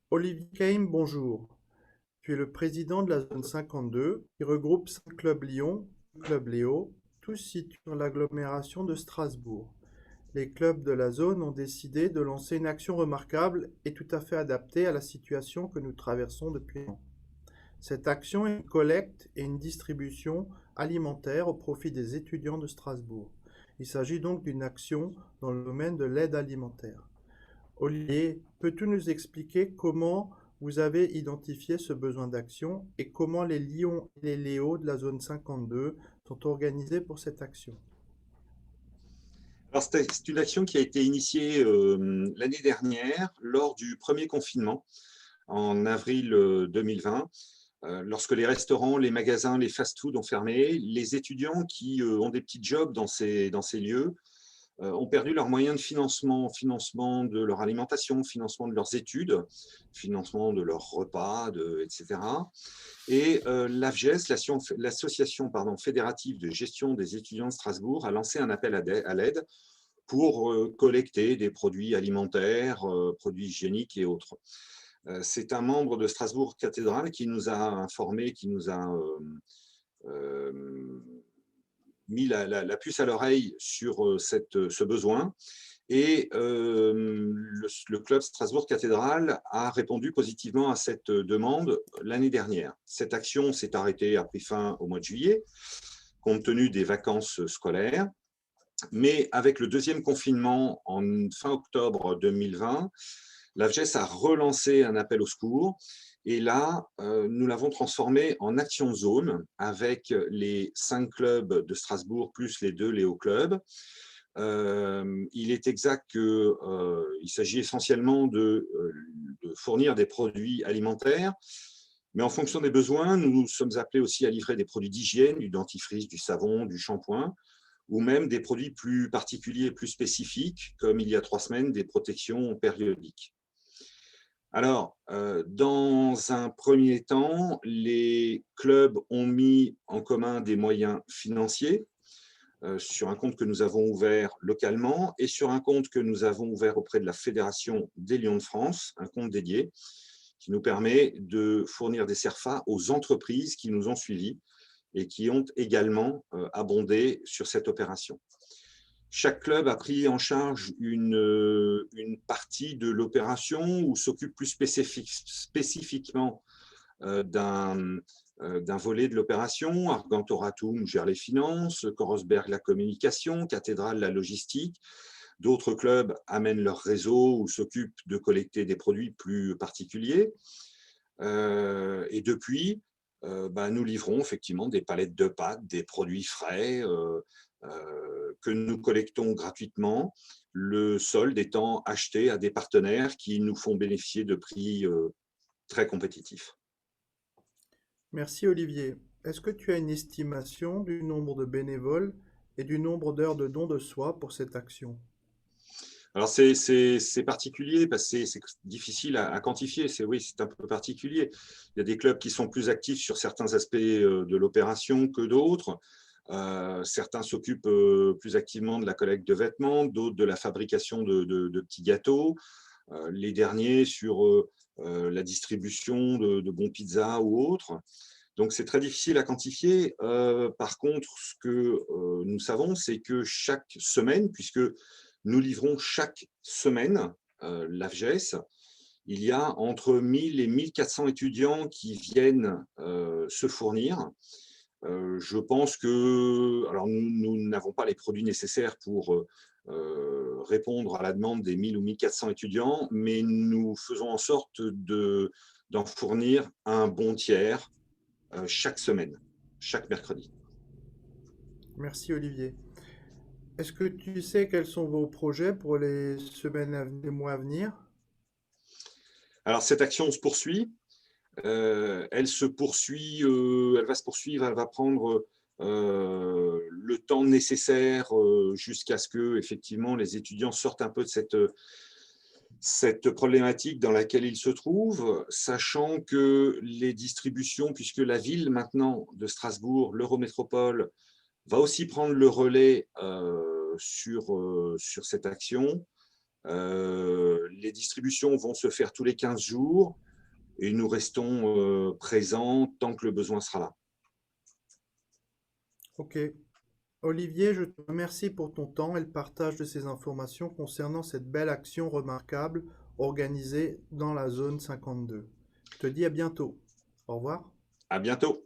Olivier Keim, bonjour. Tu es le président de la zone 52 qui regroupe 5 clubs Lyon, club Léo, tous situés dans l'agglomération de Strasbourg. Les clubs de la zone ont décidé de lancer une action remarquable et tout à fait adaptée à la situation que nous traversons depuis longtemps. Cette action est une collecte et une distribution alimentaire au profit des étudiants de Strasbourg. Il s'agit donc d'une action dans le domaine de l'aide alimentaire. Olivier, peux-tu nous expliquer comment vous avez identifié ce besoin d'action et comment les Lions et les Léos de la zone 52 sont organisés pour cette action? Alors, c'est une action qui a été initiée l'année dernière lors du premier confinement en avril 2020. Lorsque les restaurants, les magasins, les fast-foods ont fermé, les étudiants qui ont des petits jobs dans ces lieux ont perdu leurs moyens de financement, financement de leur alimentation, financement de leurs études, financement de leurs repas, etc. Et l'AFGES, l'association fédérative de gestion des étudiants de Strasbourg, a lancé un appel à l'aide pour collecter des produits alimentaires, produits hygiéniques et autres. C'est un membre de Strasbourg Cathédrale qui nous a informé, qui nous a euh, mis la puce à l'oreille sur ce besoin. Et le club Strasbourg Cathédrale a répondu positivement à cette demande l'année dernière. Cette action s'est arrêtée, a pris fin au mois de juillet, compte tenu des vacances scolaires. Mais avec le deuxième confinement en fin octobre 2020, l'AFGES a relancé un appel au secours. Et là, nous l'avons transformé en action zone avec les 5 clubs de Strasbourg plus les 2 Léo clubs. Il est exact qu'il s'agit essentiellement de fournir des produits alimentaires, mais en fonction des besoins, nous sommes appelés aussi à livrer des produits d'hygiène, du dentifrice, du savon, du shampoing, ou même des produits plus particuliers, plus spécifiques, comme il y a 3 semaines, des protections périodiques. Alors, dans un premier temps, les clubs ont mis en commun des moyens financiers sur un compte que nous avons ouvert localement et sur un compte que nous avons ouvert auprès de la Fédération des Lions de France, un compte dédié qui nous permet de fournir des CERFA aux entreprises qui nous ont suivis et qui ont également abondé sur cette opération. Chaque club a pris en charge une partie de l'opération ou s'occupe plus spécifiquement d'un volet de l'opération. Argentoratum gère les finances, Corosberg la communication, Cathédrale la logistique. D'autres clubs amènent leur réseau ou s'occupent de collecter des produits plus particuliers. Et depuis, nous livrons effectivement des palettes de pâtes, des produits frais que nous collectons gratuitement, le solde étant acheté à des partenaires qui nous font bénéficier de prix très compétitifs. Merci Olivier. Est-ce que tu as une estimation du nombre de bénévoles et du nombre d'heures de dons de soi pour cette action? Alors c'est particulier parce que c'est difficile à quantifier. Oui, c'est un peu particulier. Il y a des clubs qui sont plus actifs sur certains aspects de l'opération que d'autres. Certains s'occupent plus activement de la collecte de vêtements, d'autres de la fabrication de petits gâteaux. Les derniers sur la distribution de bons pizzas ou autres. Donc, c'est très difficile à quantifier. Par contre, ce que nous savons, c'est que chaque semaine, puisque nous livrons chaque semaine l'AFGES, il y a entre 1000 et 1400 étudiants qui viennent se fournir. Je pense que, alors nous n'avons pas les produits nécessaires pour répondre à la demande des 1000 ou 1400 étudiants, mais nous faisons en sorte d'en fournir un bon tiers chaque semaine, chaque mercredi. Merci Olivier. Est-ce que tu sais quels sont vos projets pour les semaines à venir, les mois à venir? Alors cette action se poursuit, elle se poursuit, elle va se poursuivre, elle va prendre le temps nécessaire jusqu'à ce que effectivement les étudiants sortent un peu de cette problématique dans laquelle ils se trouvent, sachant que les distributions, puisque la ville maintenant de Strasbourg, l'Eurométropole, va aussi prendre le relais sur cette action. Les distributions vont se faire tous les 15 jours et nous restons présents tant que le besoin sera là. Ok. Olivier, je te remercie pour ton temps et le partage de ces informations concernant cette belle action remarquable organisée dans la zone 52. Je te dis à bientôt. Au revoir. À bientôt.